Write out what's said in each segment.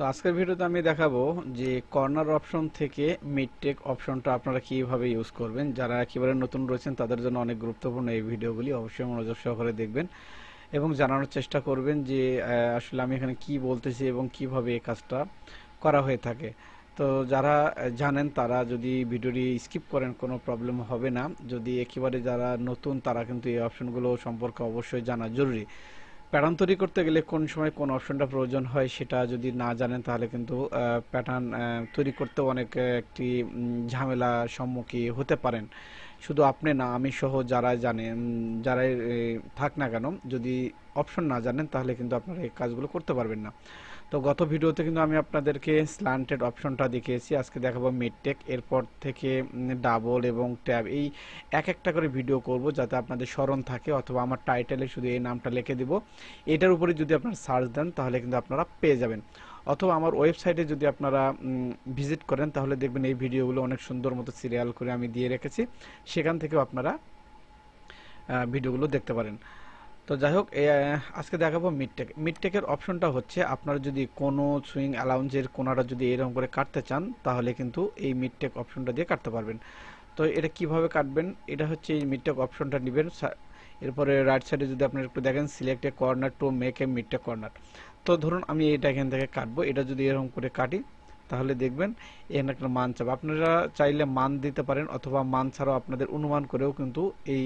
তো আজকের ভিডিওতে আমি দেখাবো যে কর্নার অপশন থেকে মিডটেক অপশনটা আপনারা কিভাবে ইউজ করবেন। যারা একেবারে নতুন রয়েছেন তাদের জন্য অনেক গুরুত্বপূর্ণ এই ভিডিওগুলি, অবশ্যই মনোযোগ সহকারে দেখবেন এবং জানানোর চেষ্টা করবেন যে আসলে আমি এখানে কি বলতেছি এবং কিভাবে এই কাজটা করা হয়ে থাকে। তো যারা জানেন তারা যদি ভিডিওটি স্কিপ করেন কোনো প্রবলেম হবে না। যদি একেবারে যারা নতুন তারা কিন্তু এই অপশনগুলো সম্পর্কে অবশ্যই জানা জরুরি। প্যাটার্ন তৈরি করতে গেলে কোন সময় কোন অপশনটা প্রয়োজন হয় সেটা যদি না জানেন তাহলে কিন্তু প্যাটার্ন তৈরি করতে অনেক একটি ঝামেলার সম্মুখীন হতে পারেন। শুধু আপনি না, আমি সহ যারা জানেন, যারাই থাক না কেন, যদি অপশন না জানেন তাহলে কিন্তু আপনারা এই কাজগুলো করতে পারবেন না। তো গত ভিডিওতে কিন্তু আমি আপনাদেরকে স্ল্যান্টেড অপশনটা দেখিয়েছি, আজকে দেখাবো মিডটেক। এরপর থেকে ডাবল এবং ট্যাব, এই এক একটা করে ভিডিও করব যাতে আপনাদের স্মরণ থাকে, অথবা আমার টাইটেলে শুধু এই নামটা লিখে দিব, এটার উপরে যদি আপনারা সার্চ দেন তাহলে কিন্তু আপনারা পেয়ে যাবেন। অথবা আমার ওয়েবসাইটে যদি আপনারা ভিজিট করেন তাহলে দেখবেন এই ভিডিওগুলো অনেক সুন্দর মতো সিরিয়াল করে আমি দিয়ে রেখেছি, সেখান থেকেও আপনারা ভিডিওগুলো দেখতে পারেন। তো যাই হোক, আজকে দেখাবো মিডটেক। মিডটেকের অপশনটা হচ্ছে আপনারা যদি কোনো সুইং অ্যালাউন্সের কোনাটা যদি এরকম করে কাটতে চান তাহলে কিন্তু এই মিডটেক অপশনটা দিয়ে কাটতে পারবেন। তো এটা কিভাবে কাটবেন, এটা হচ্ছে এই মিডটেক অপশনটা নেবেন। এরপরে রাইট সাইডে যদি আপনারা একটু দেখেন, select a corner to make a mid tech corner. তো ধরুন আমি এটা এখান থেকে কাটবো, এটা যদি এরকম করে কাটি তাহলে দেখবেন এখানে একটা মান চাবে। আপনারা চাইলে মান দিতে পারেন, অথবা মান ছাড়াও আপনাদের অনুমান করেও কিন্তু এই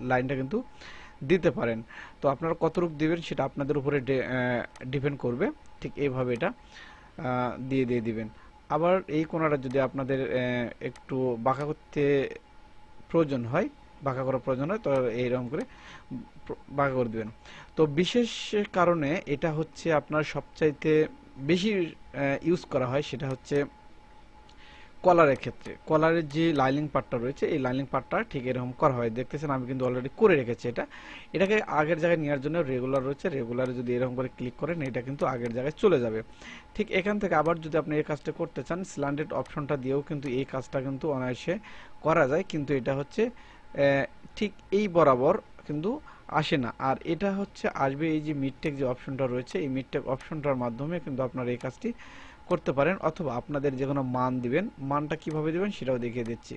লাইনটা কিন্তু দিতে পারেন। তো আপনারা কতটুকু দিবেন সেটা আপনাদের উপরে ডিপেন্ড করবে। ঠিক এইভাবে এটা দিয়ে দিয়ে দিবেন। আবার এই কোণাটা যদি আপনাদের একটু বাঁকা করতে প্রয়োজন হয়, বাঁকা করার প্রয়োজন হয়, তো এইরকম করে বাঁকা করে দিবেন। তো বিশেষ কারণে এটা হচ্ছে আপনার সবচাইতে বেশি ইউজ করা হয়, সেটা হচ্ছে কলারের ক্ষেত্রে। কলারের যে লাইনিং পার্টটা রয়েছে এই লাইনিং পার্টটা ঠিক এরকম করা হয়। দেখতেছেন আমি কিন্তু অলরেডি করে রেখেছি এটাকে আগের জায়গায় নেওয়ার জন্য রেগুলার রয়েছে, রেগুলারে যদি এরকম করে ক্লিক করেন এটা কিন্তু আগের জায়গায় চলে যাবে। ঠিক এখান থেকে আবার যদি আপনি এই কাজটা করতে চান, স্ল্যান্টেড অপশনটা দিয়েও কিন্তু এই কাজটা কিন্তু অনায়াসে করা যায়, কিন্তু এটা হচ্ছে ঠিক এই বরাবর কিন্তু আসে না। আর এটা হচ্ছে আসবে এই যে মিডটেক যে অপশনটা রয়েছে, এই মিডটেক অপশনটার মাধ্যমে কিন্তু আপনারা এই কাজটি করতে পারেন। অথবা আপনাদের যে কোনো মান দিবেন, মানটা কিভাবে দিবেন সেটাও দেখিয়ে দিচ্ছি।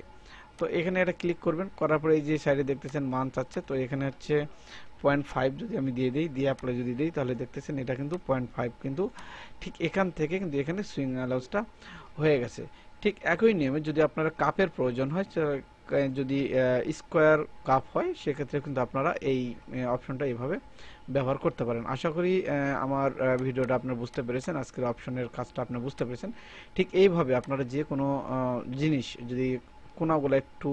তো এখানে এটা ক্লিক করবেন, করার পরে এই যে সাইডে দেখতেছেন মান চাচ্ছে, তো এখানে হচ্ছে 0.5 যদি আমি দিয়ে দিই, দিয়ে অ্যাপ্লাই যদি দিই তাহলে দেখতেছেন এটা কিন্তু 0.5 কিন্তু ঠিক এখান থেকে কিন্তু এখানে সুইং অ্যালাউন্সটা হয়ে গেছে। ঠিক একই নিয়মে যদি আপনারা কাপের প্রয়োজন হয়, যদি স্কোয়ার কাপ হয় সেক্ষেত্রে কিন্তু আপনারা এই অপশনটা এইভাবে ব্যবহার করতে পারেন। আশা করি আমার ভিডিওটা আপনারা বুঝতে পেরেছেন, আজকের অপশনের কাজটা আপনি বুঝতে পেরেছেন। ঠিক এইভাবে আপনারা যে কোনো জিনিস যদি কোনাগুলো একটু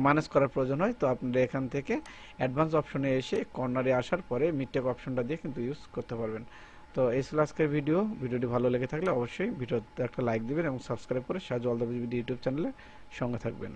ম্যানেজ করার প্রয়োজন হয়, তো আপনারা এখান থেকে অ্যাডভান্স অপশনে এসে কর্নারে আসার পরে মিডটেক অপশনটা দিয়ে কিন্তু ইউজ করতে পারবেন। তো এই ছিল আজকের ভিডিওটি ভালো লেগে থাকলে অবশ্যই ভিডিওতে একটা লাইক দিবেন এবং সাবস্ক্রাইব করে সাহায্য অল দ্য ভিডিও ইউটিউব চ্যানেলে সঙ্গে থাকবেন।